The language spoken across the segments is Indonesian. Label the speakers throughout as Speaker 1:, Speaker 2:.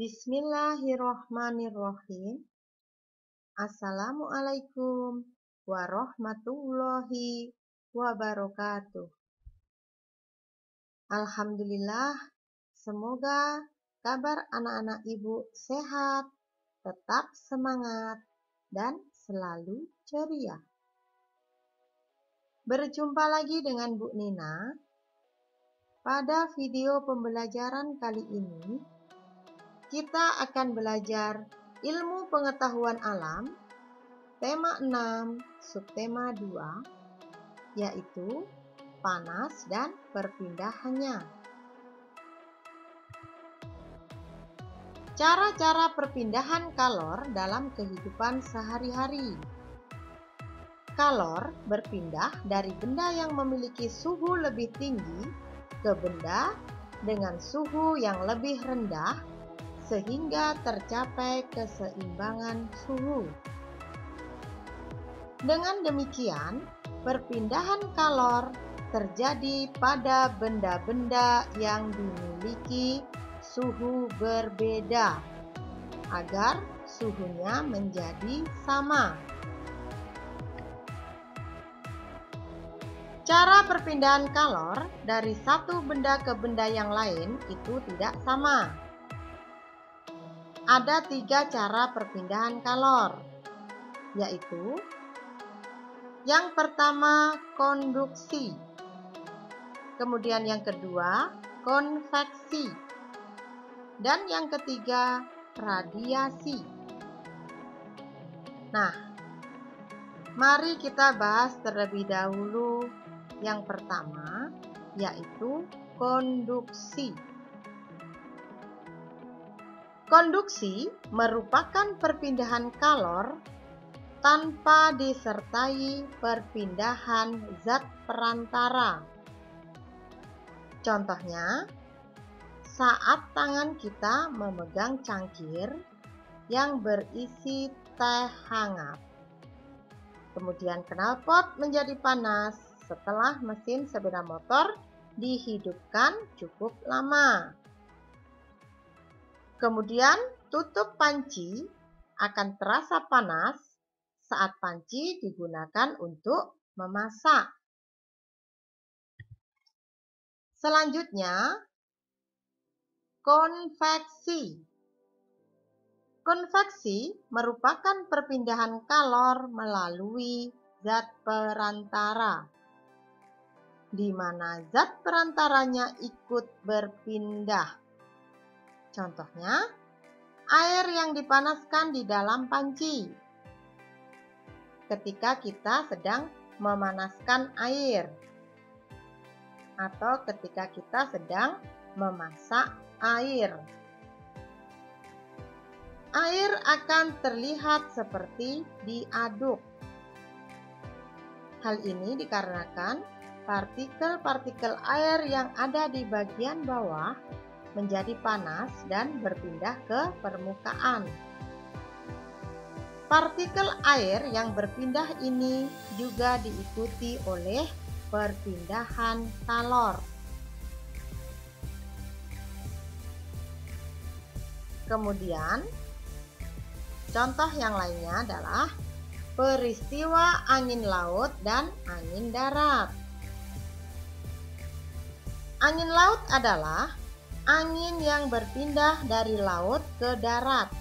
Speaker 1: Bismillahirrohmanirrohim. Assalamualaikum warahmatullahi wabarakatuh. Alhamdulillah, semoga kabar anak-anak ibu sehat, tetap semangat, dan selalu ceria. Berjumpa lagi dengan Bu Nina. Pada video pembelajaran kali ini, kita akan belajar ilmu pengetahuan alam, tema 6, subtema 2, yaitu panas dan perpindahannya. Cara-cara perpindahan kalor dalam kehidupan sehari-hari. Kalor berpindah dari benda yang memiliki suhu lebih tinggi ke benda dengan suhu yang lebih rendah sehingga tercapai keseimbangan suhu. Dengan demikian, perpindahan kalor terjadi pada benda-benda yang dimiliki suhu berbeda agar suhunya menjadi sama. Cara perpindahan kalor dari satu benda ke benda yang lain itu tidak sama. Ada 3 cara perpindahan kalor, yaitu yang pertama konduksi, kemudian yang kedua konveksi, dan yang ketiga radiasi. Nah, mari kita bahas terlebih dahulu yang pertama, yaitu konduksi. Konduksi merupakan perpindahan kalor tanpa disertai perpindahan zat perantara. Contohnya, saat tangan kita memegang cangkir yang berisi teh hangat. Kemudian knalpot menjadi panas setelah mesin sepeda motor dihidupkan cukup lama. Kemudian tutup panci akan terasa panas saat panci digunakan untuk memasak. Selanjutnya, konveksi. Konveksi merupakan perpindahan kalor melalui zat perantara, di mana zat perantaranya ikut berpindah. Contohnya, air yang dipanaskan di dalam panci. Ketika kita sedang memanaskan air, atau ketika kita sedang memasak air. Air akan terlihat seperti diaduk. Hal ini dikarenakan partikel-partikel air yang ada di bagian bawah menjadi panas dan berpindah ke permukaan. Partikel air yang berpindah ini juga diikuti oleh perpindahan kalor. Kemudian, contoh yang lainnya adalah peristiwa angin laut dan angin darat. Angin laut adalah angin yang berpindah dari laut ke darat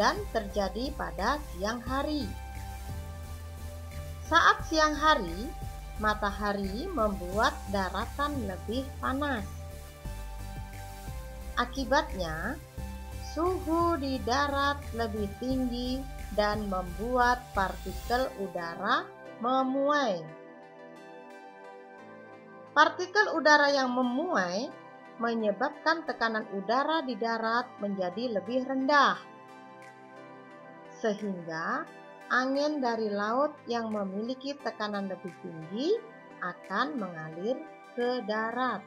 Speaker 1: dan terjadi pada siang hari. Saat siang hari, matahari membuat daratan lebih panas. Akibatnya, suhu di darat lebih tinggi dan membuat partikel udara memuai. Partikel udara yang memuai menyebabkan tekanan udara di darat menjadi lebih rendah, sehingga angin dari laut yang memiliki tekanan lebih tinggi akan mengalir ke darat.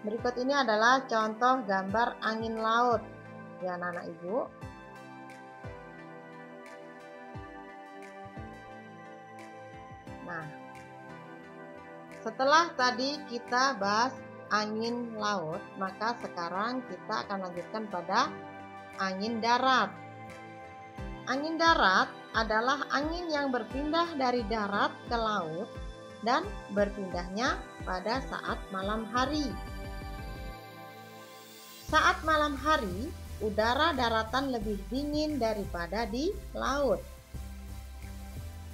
Speaker 1: Berikut ini adalah contoh gambar angin laut, ya anak-anak ibu. Nah, setelah tadi kita bahas angin laut, maka sekarang kita akan lanjutkan pada angin darat. Angin darat adalah angin yang berpindah dari darat ke laut dan berpindahnya pada saat malam hari. Saat malam hari, udara daratan lebih dingin daripada di laut.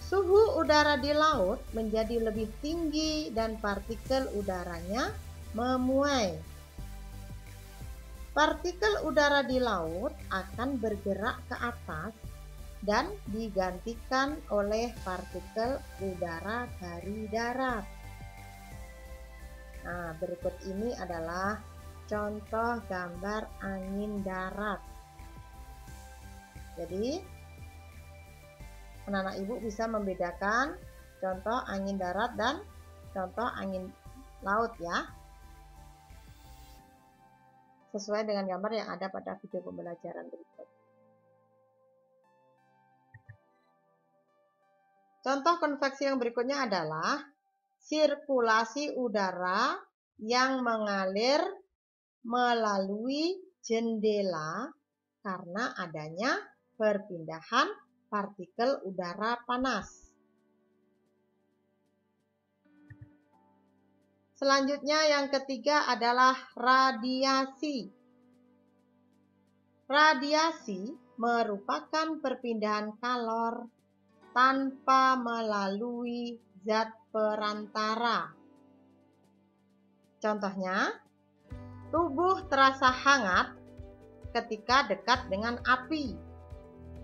Speaker 1: Suhu udara di laut menjadi lebih tinggi dan partikel udaranya memuai. Partikel udara di laut akan bergerak ke atas dan digantikan oleh partikel udara dari darat. Nah, berikut ini adalah contoh gambar angin darat. Jadi, anak-anak ibu bisa membedakan contoh angin darat dan contoh angin laut ya, sesuai dengan gambar yang ada pada video pembelajaran berikut. Contoh konveksi yang berikutnya adalah sirkulasi udara yang mengalir melalui jendela karena adanya perpindahan partikel udara panas. Selanjutnya yang ketiga adalah radiasi. Radiasi merupakan perpindahan kalor tanpa melalui zat perantara. Contohnya, tubuh terasa hangat ketika dekat dengan api,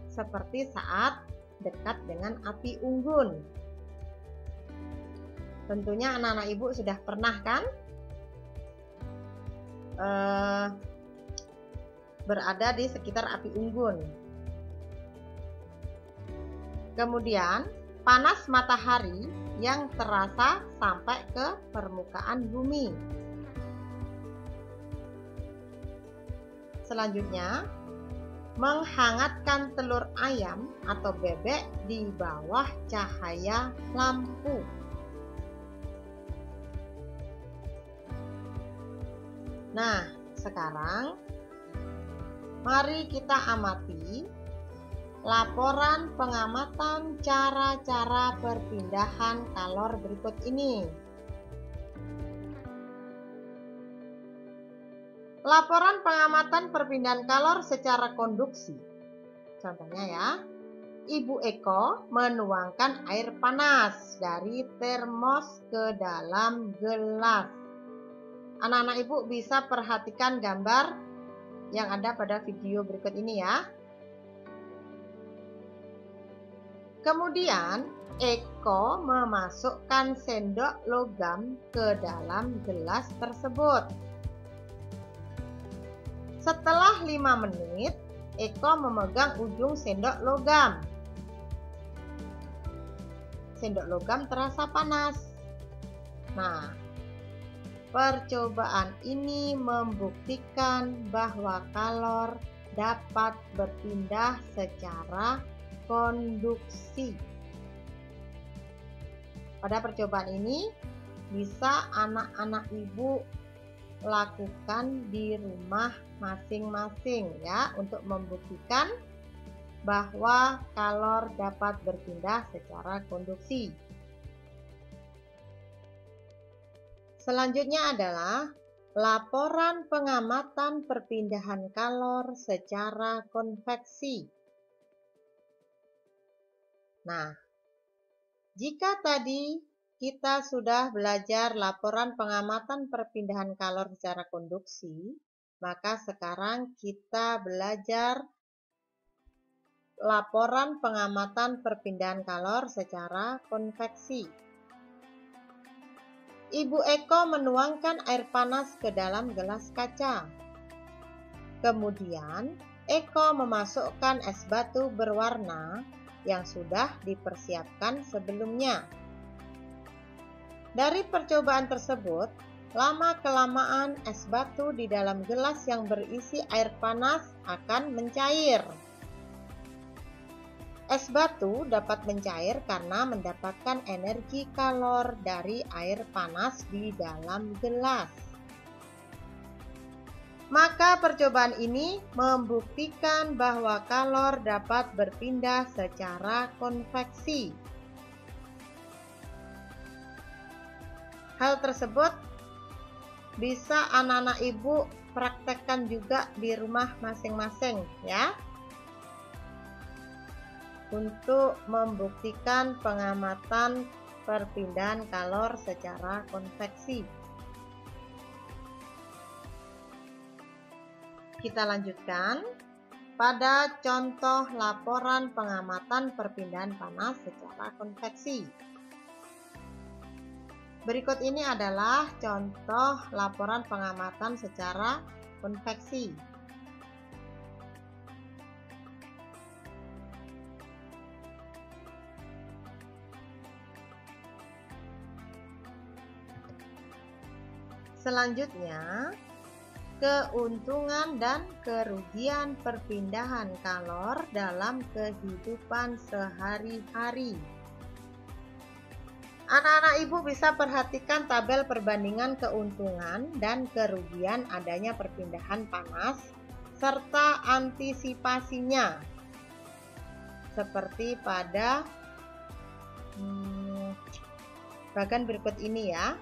Speaker 1: seperti saat dekat dengan api unggun. Tentunya anak-anak ibu sudah pernah kan berada di sekitar api unggun. Kemudian panas matahari yang terasa sampai ke permukaan bumi. Selanjutnya, menghangatkan telur ayam atau bebek di bawah cahaya lampu. Nah, sekarang mari kita amati laporan pengamatan cara-cara perpindahan kalor berikut ini. Laporan pengamatan perpindahan kalor secara konduksi. Contohnya ya, Ibu Eko menuangkan air panas dari termos ke dalam gelas. Anak-anak ibu bisa perhatikan gambar yang ada pada video berikut ini ya. Kemudian Eko memasukkan sendok logam ke dalam gelas tersebut. Setelah 5 menit, Eko memegang ujung sendok logam. Sendok logam terasa panas. Nah, percobaan ini membuktikan bahwa kalor dapat berpindah secara konduksi. Pada percobaan ini bisa anak-anak ibu lakukan di rumah masing-masing ya, untuk membuktikan bahwa kalor dapat berpindah secara konduksi. Selanjutnya adalah laporan pengamatan perpindahan kalor secara konveksi. Nah, jika tadi kita sudah belajar laporan pengamatan perpindahan kalor secara konduksi, maka sekarang kita belajar laporan pengamatan perpindahan kalor secara konveksi. Ibu Eko menuangkan air panas ke dalam gelas kaca. Kemudian, Eko memasukkan es batu berwarna yang sudah dipersiapkan sebelumnya. Dari percobaan tersebut, lama-kelamaan es batu di dalam gelas yang berisi air panas akan mencair. Es batu dapat mencair karena mendapatkan energi kalor dari air panas di dalam gelas. Maka percobaan ini membuktikan bahwa kalor dapat berpindah secara konveksi. Hal tersebut bisa anak-anak ibu praktekkan juga di rumah masing-masing ya, untuk membuktikan pengamatan perpindahan kalor secara konveksi. Kita lanjutkan pada contoh laporan pengamatan perpindahan panas secara konveksi. Berikut ini adalah contoh laporan pengamatan secara konveksi. Selanjutnya, keuntungan dan kerugian perpindahan kalor dalam kehidupan sehari-hari. Anak-anak ibu bisa perhatikan tabel perbandingan keuntungan dan kerugian adanya perpindahan panas serta antisipasinya, seperti pada bagian berikut ini ya.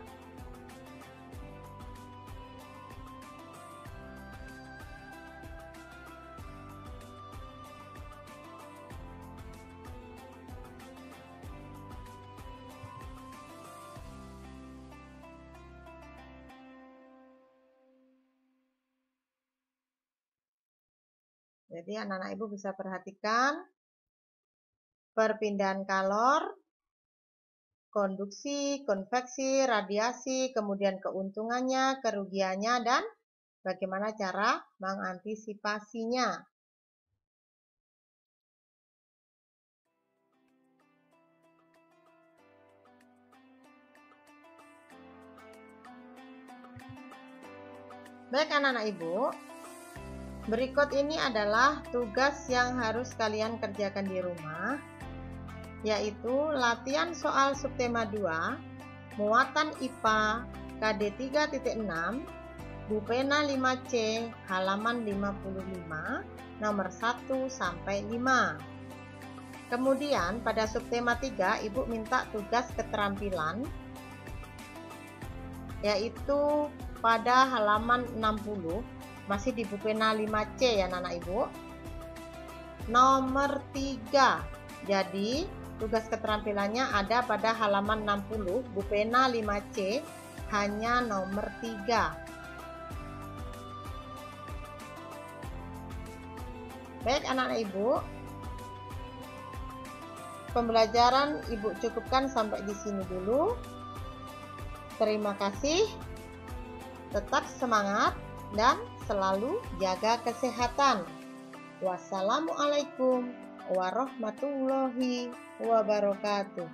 Speaker 1: Jadi anak-anak ibu bisa perhatikan perpindahan kalor, konduksi, konveksi, radiasi, kemudian keuntungannya, kerugiannya, dan bagaimana cara mengantisipasinya. Baik anak-anak ibu, berikut ini adalah tugas yang harus kalian kerjakan di rumah, yaitu latihan soal subtema 2, muatan IPA KD 3.6, Bupena 5C, halaman 55, nomor 1 sampai 5. Kemudian pada subtema 3, Ibu minta tugas keterampilan, yaitu pada halaman 60, masih di Bupena 5C ya anak-anak ibu, nomor 3. Jadi tugas keterampilannya ada pada halaman 60 Bupena 5C, hanya nomor 3. Baik anak-anak ibu, pembelajaran ibu cukupkan sampai di sini dulu. Terima kasih, tetap semangat dan selalu jaga kesehatan. Wassalamualaikum warahmatullahi wabarakatuh.